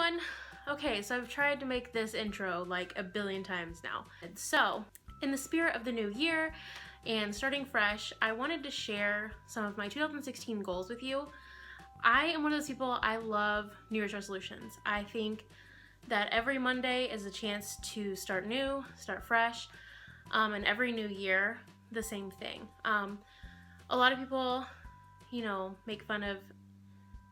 everyone. Okay, so I've tried to make this intro like a billion times now. And so, in the spirit of the new year and starting fresh, I wanted to share some of my 2016 goals with you. I am one of those people, I love New Year's resolutions. I think that every Monday is a chance to start new, start fresh, and every new year, the same thing. A lot of people, make fun of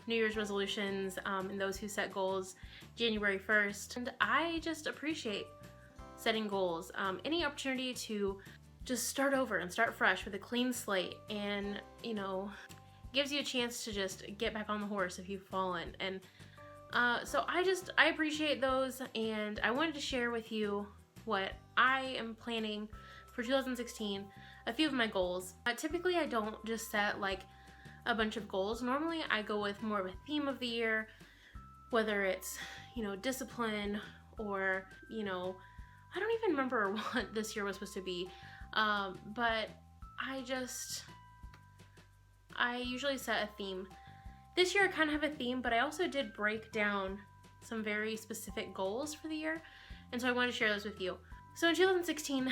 New Year's resolutions and those who set goals January 1st. And I just appreciate setting goals. Any opportunity to just start over and start fresh with a clean slate and, gives you a chance to just get back on the horse if you've fallen. And so I appreciate those, and I wanted to share with you what I am planning for 2016, a few of my goals. Typically I don't just set like a bunch of goals. Normally I go with more of a theme of the year, whether it's, discipline or, I don't even remember what this year was supposed to be. But I usually set a theme. This year I kind of have a theme, but I also did break down some very specific goals for the year. And so I wanted to share those with you. So in 2016,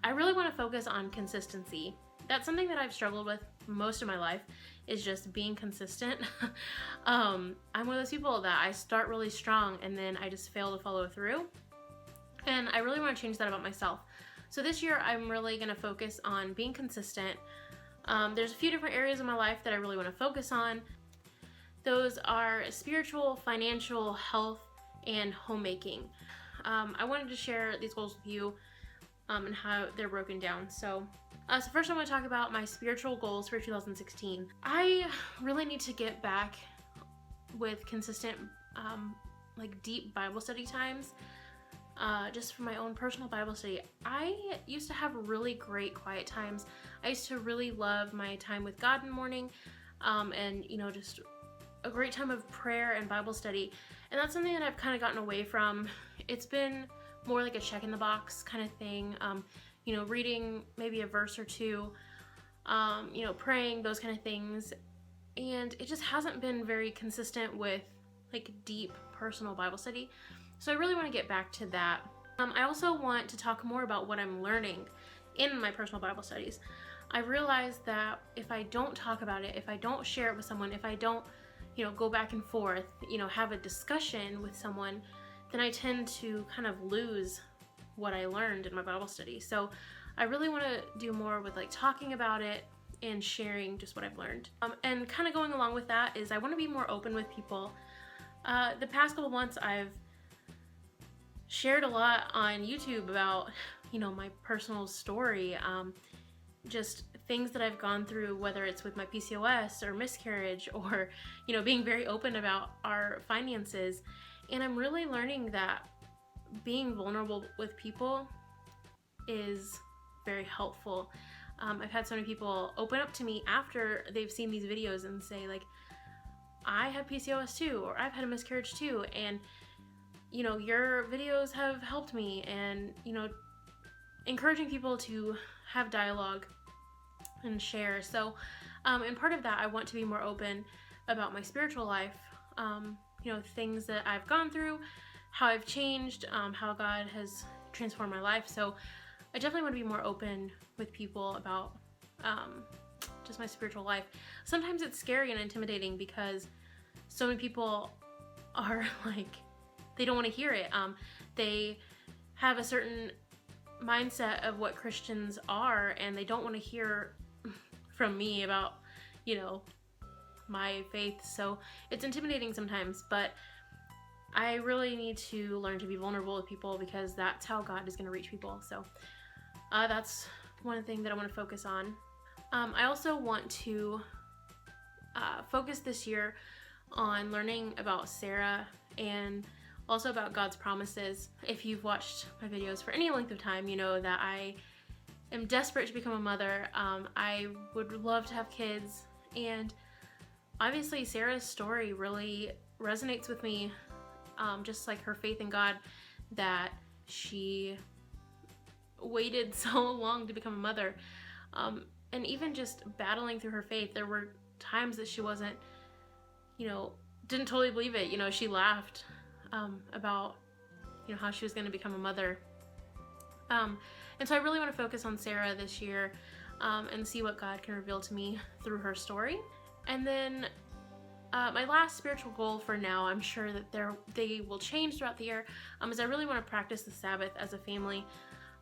I really want to focus on consistency. That's something that I've struggled with most of my life, is just being consistent. I'm one of those people that I start really strong and then I just fail to follow through. And I really want to change that about myself. So this year I'm really going to focus on being consistent. There's a few different areas of my life that I really want to focus on. Those are spiritual, financial, health, and homemaking. I wanted to share these goals with you and how they're broken down. So first I want to talk about my spiritual goals for 2016. I really need to get back with consistent, deep Bible study times, just for my own personal Bible study. I used to have really great quiet times. I used to really love my time with God in the morning, and just a great time of prayer and Bible study. And that's something that I've kind of gotten away from. It's been more like a check in the box kind of thing. Reading maybe a verse or two, praying, those kind of things. And it just hasn't been very consistent with like deep personal Bible study. So I really want to get back to that. I also want to talk more about what I'm learning in my personal Bible studies. I realized that if I don't talk about it, if I don't share it with someone, if I don't, go back and forth, have a discussion with someone, then I tend to kind of lose what I learned in my Bible study. So I really want to do more with like talking about it and sharing just what I've learned. And kind of going along with that is I want to be more open with people. The past couple months I've shared a lot on YouTube about, my personal story, just things that I've gone through, whether it's with my PCOS or miscarriage or, being very open about our finances. And I'm really learning that being vulnerable with people is very helpful. I've had so many people open up to me after they've seen these videos and say like, I have PCOS too, or I've had a miscarriage too, and your videos have helped me, and encouraging people to have dialogue and share. So and part of that, I want to be more open about my spiritual life, things that I've gone through, how I've changed, how God has transformed my life. So I definitely want to be more open with people about just my spiritual life. Sometimes it's scary and intimidating because so many people are like, they don't want to hear it. They have a certain mindset of what Christians are, and they don't want to hear from me about, my faith. So it's intimidating sometimes, but I really need to learn to be vulnerable with people because that's how God is going to reach people. So that's one thing that I want to focus on. I also want to focus this year on learning about Sarah and also about God's promises. If you've watched my videos for any length of time, you know that I am desperate to become a mother. I would love to have kids, and obviously Sarah's story really resonates with me, just like her faith in God, that she waited so long to become a mother. And even just battling through her faith, there were times that she wasn't, didn't totally believe it. She laughed about, how she was going to become a mother. And so I really want to focus on Sarah this year, and see what God can reveal to me through her story. And then my last spiritual goal for now, I'm sure that they will change throughout the year, is I really want to practice the Sabbath as a family.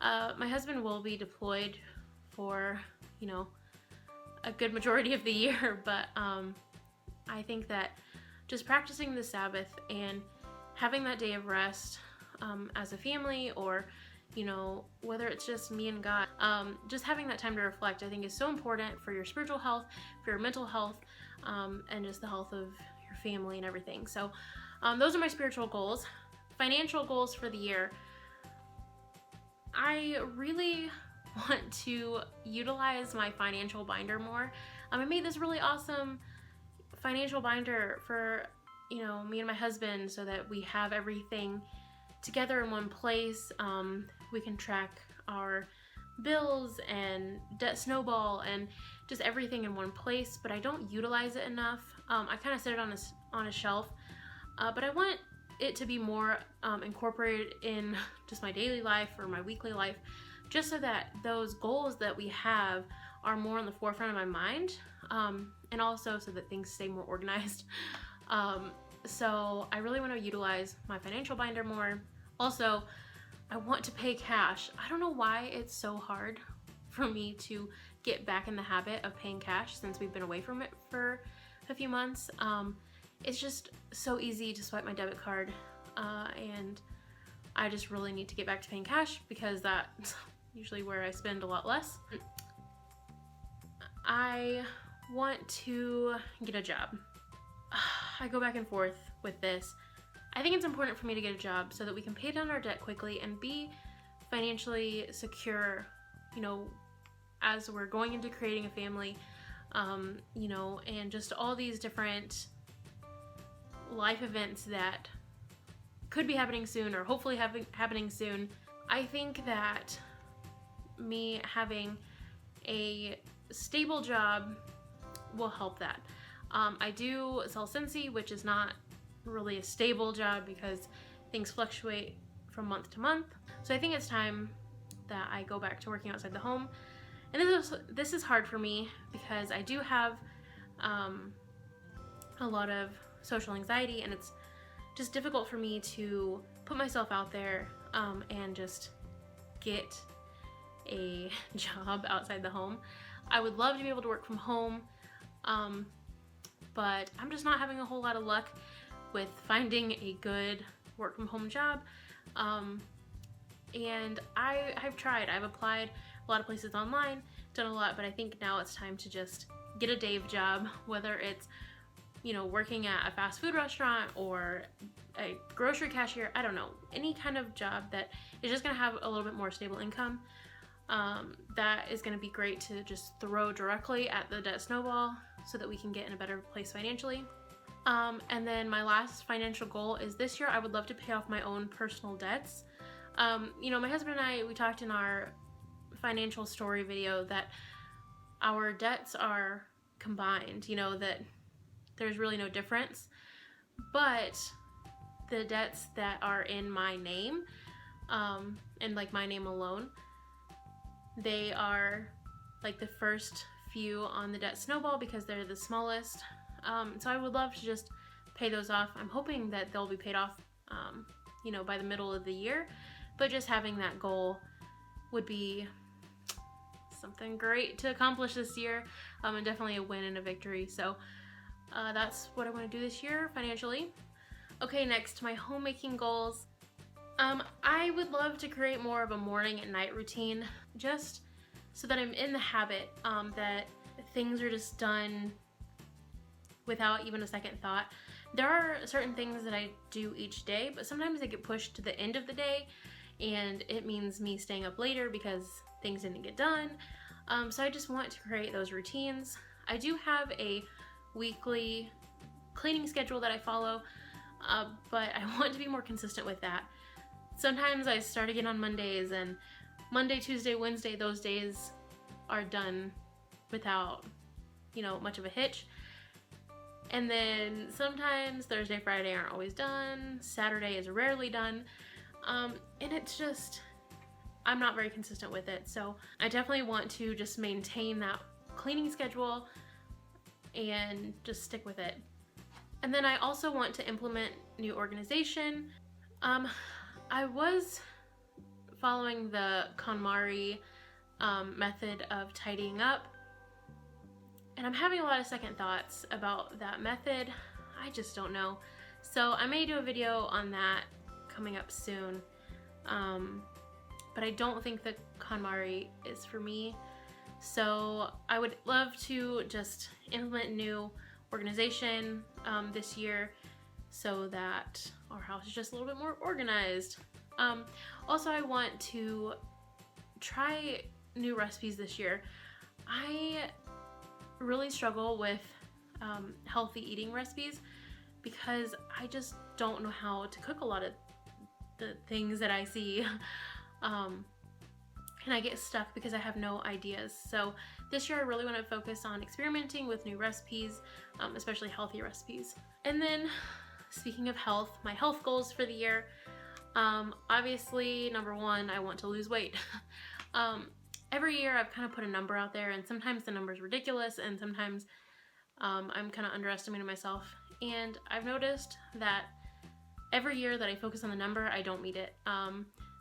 My husband will be deployed for, a good majority of the year, but I think that just practicing the Sabbath and having that day of rest as a family, or whether it's just me and God, just having that time to reflect, I think is so important for your spiritual health, for your mental health, and just the health of your family and everything. So those are my spiritual goals. Financial goals for the year. I really want to utilize my financial binder more. I made this really awesome financial binder for, me and my husband, so that we have everything together in one place. We can track our bills and debt snowball and just everything in one place, but I don't utilize it enough. I kind of set it on a shelf, but I want it to be more incorporated in just my daily life or my weekly life, just so that those goals that we have are more on the forefront of my mind, and also so that things stay more organized. So I really want to utilize my financial binder more. Also, I want to pay cash. I don't know why it's so hard for me to get back in the habit of paying cash since we've been away from it for a few months. It's just so easy to swipe my debit card, and I just really need to get back to paying cash, because that's usually where I spend a lot less. I want to get a job. I go back and forth with this. I think it's important for me to get a job so that we can pay down our debt quickly and be financially secure, as we're going into creating a family, and just all these different life events that could be happening soon, or hopefully happening soon. I think that me having a stable job will help that. I do sell Scentsy, which is not really a stable job because things fluctuate from month to month. So I think it's time that I go back to working outside the home. And this is hard for me because I do have a lot of social anxiety, and it's just difficult for me to put myself out there and just get a job outside the home. I would love to be able to work from home, but I'm just not having a whole lot of luck with finding a good work from home job. And I've tried. I've applied a lot of places online, done a lot, but I think now it's time to just get a day job, whether it's, working at a fast food restaurant or a grocery cashier. I don't know, any kind of job that is just gonna have a little bit more stable income. That is gonna be great to just throw directly at the debt snowball so that we can get in a better place financially. And then my last financial goal is this year I would love to pay off my own personal debts. My husband and I, we talked in our financial story video that our debts are combined, that there's really no difference, but the debts that are in my name, and like my name alone, they are like the first few on the debt snowball because they're the smallest. So I would love to just pay those off. I'm hoping that they'll be paid off, by the middle of the year, but just having that goal would be something great to accomplish this year, and definitely a win and a victory. So that's what I want to do this year financially. Okay, next, my homemaking goals. I would love to create more of a morning and night routine, just so that I'm in the habit that things are just done without even a second thought. There are certain things that I do each day, but sometimes they get pushed to the end of the day, and it means me staying up later because things didn't get done. So I just want to create those routines. I do have a weekly cleaning schedule that I follow, but I want to be more consistent with that. Sometimes I start again on Mondays, and Monday, Tuesday, Wednesday, those days are done without, much of a hitch. And then sometimes Thursday, Friday aren't always done. Saturday is rarely done. And it's just, I'm not very consistent with it. So I definitely want to just maintain that cleaning schedule and just stick with it. And then I also want to implement new organization. I was following the KonMari method of tidying up, and I'm having a lot of second thoughts about that method. I just don't know. So I may do a video on that coming up soon. But I don't think that KonMari is for me. So I would love to just implement new organization this year so that our house is just a little bit more organized. Also, I want to try new recipes this year. I really struggle with healthy eating recipes because I just don't know how to cook a lot of the things that I see. And I get stuck because I have no ideas. So this year I really want to focus on experimenting with new recipes, especially healthy recipes. And then speaking of health, my health goals for the year, obviously number one, I want to lose weight. Every year I've kind of put a number out there, and sometimes the number is ridiculous and sometimes I'm kind of underestimating myself. And I've noticed that every year that I focus on the number, I don't meet it.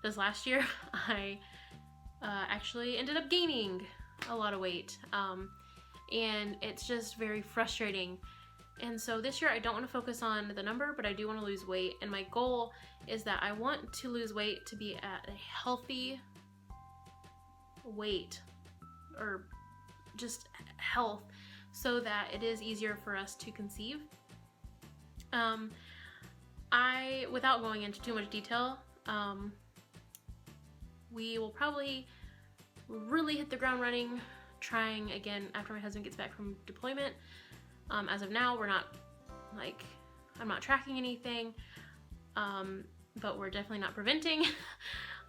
This last year I actually ended up gaining a lot of weight, and it's just very frustrating. And so this year I don't want to focus on the number, but I do want to lose weight, and my goal is that I want to lose weight to be at a healthy weight, or just health, so that it is easier for us to conceive. Without going into too much detail, we will probably really hit the ground running, trying again after my husband gets back from deployment. As of now, we're not, like, I'm not tracking anything, but we're definitely not preventing.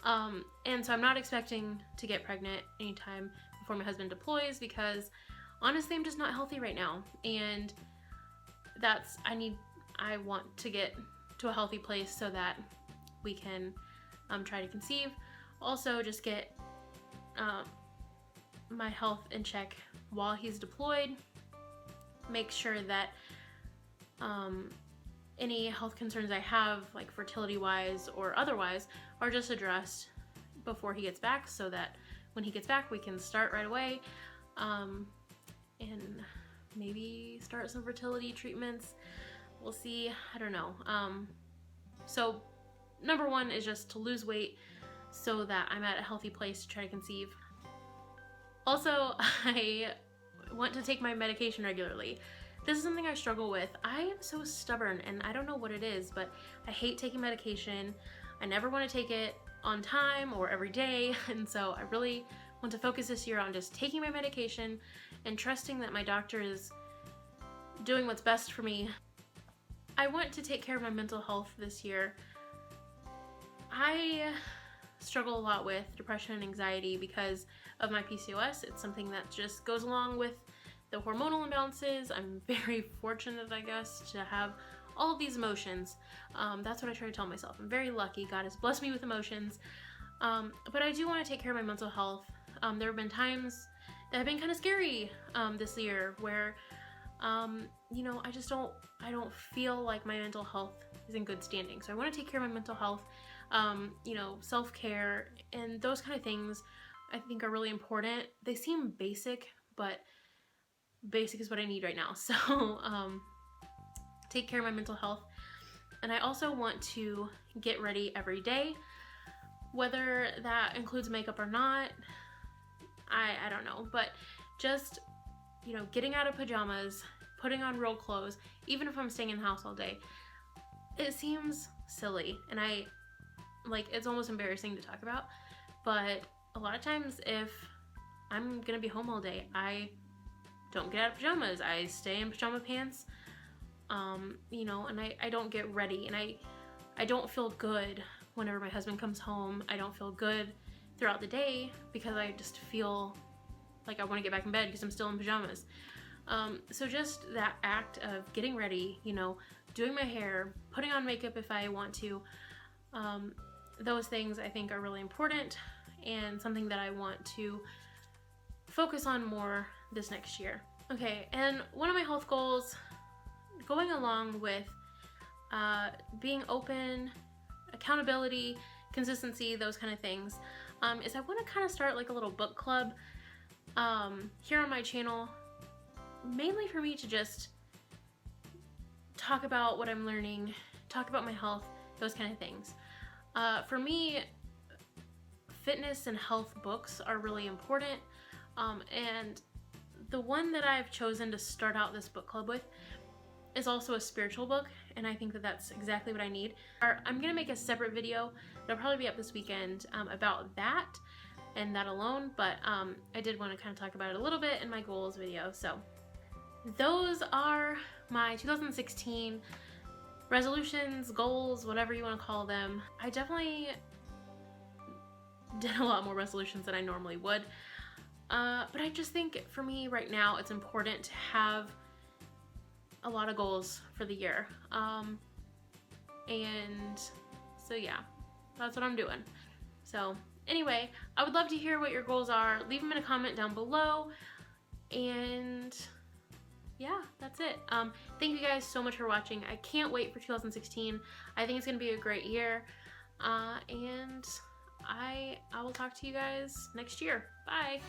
And so I'm not expecting to get pregnant anytime before my husband deploys, because honestly, I'm just not healthy right now. And I want to get to a healthy place so that we can try to conceive. Also, just get my health in check while he's deployed. Make sure that any health concerns I have, like fertility-wise or otherwise, are just addressed before he gets back, so that when he gets back, we can start right away, and maybe start some fertility treatments. We'll see. I don't know. So number one is just to lose weight so that I'm at a healthy place to try to conceive. Also, I want to take my medication regularly. This is something I struggle with. I am so stubborn, and I don't know what it is, but I hate taking medication. I never want to take it on time or every day, and so I really want to focus this year on just taking my medication and trusting that my doctor is doing what's best for me. I want to take care of my mental health this year. I struggle a lot with depression and anxiety because of my PCOS. It's something that just goes along with the hormonal imbalances. I'm very fortunate, I guess, to have all of these emotions. That's what I try to tell myself. I'm very lucky. God has blessed me with emotions. But I do want to take care of my mental health. There have been times that have been kind of scary this year where, you know, I don't feel like my mental health is in good standing. So I want to take care of my mental health. You know, self-care and those kind of things I think are really important. They seem basic, but basic is what I need right now. So take care of my mental health. And I also want to get ready every day, whether that includes makeup or not. I don't know, but just, you know, getting out of pajamas, putting on real clothes, even if I'm staying in the house all day, it seems silly, and it's almost embarrassing to talk about, but a lot of times if I'm gonna be home all day, I don't get out of pajamas. I stay in pajama pants, you know, and I don't get ready, and I don't feel good whenever my husband comes home. I don't feel good throughout the day because I just feel like I want to get back in bed because I'm still in pajamas. So just that act of getting ready, you know, doing my hair, putting on makeup if I want to, those things I think are really important and something that I want to focus on more this next year. Okay, and one of my health goals, going along with being open, accountability, consistency, those kind of things, is I want to kind of start like a little book club here on my channel, mainly for me to just talk about what I'm learning, talk about my health, those kind of things. For me, fitness and health books are really important, and the one that I've chosen to start out this book club with is also a spiritual book, and I think that that's exactly what I need. I'm gonna make a separate video that'll probably be up this weekend about that and that alone, but I did want to kind of talk about it a little bit in my goals video. So those are my 2016 resolutions, goals, whatever you want to call them. I definitely did a lot more resolutions than I normally would, but I just think for me right now it's important to have a lot of goals for the year, and so yeah, that's what I'm doing. So anyway, I would love to hear what your goals are. Leave them in a comment down below, and yeah, that's it. Thank you guys so much for watching. I can't wait for 2016. I think it's gonna be a great year, and I will talk to you guys next year. Bye.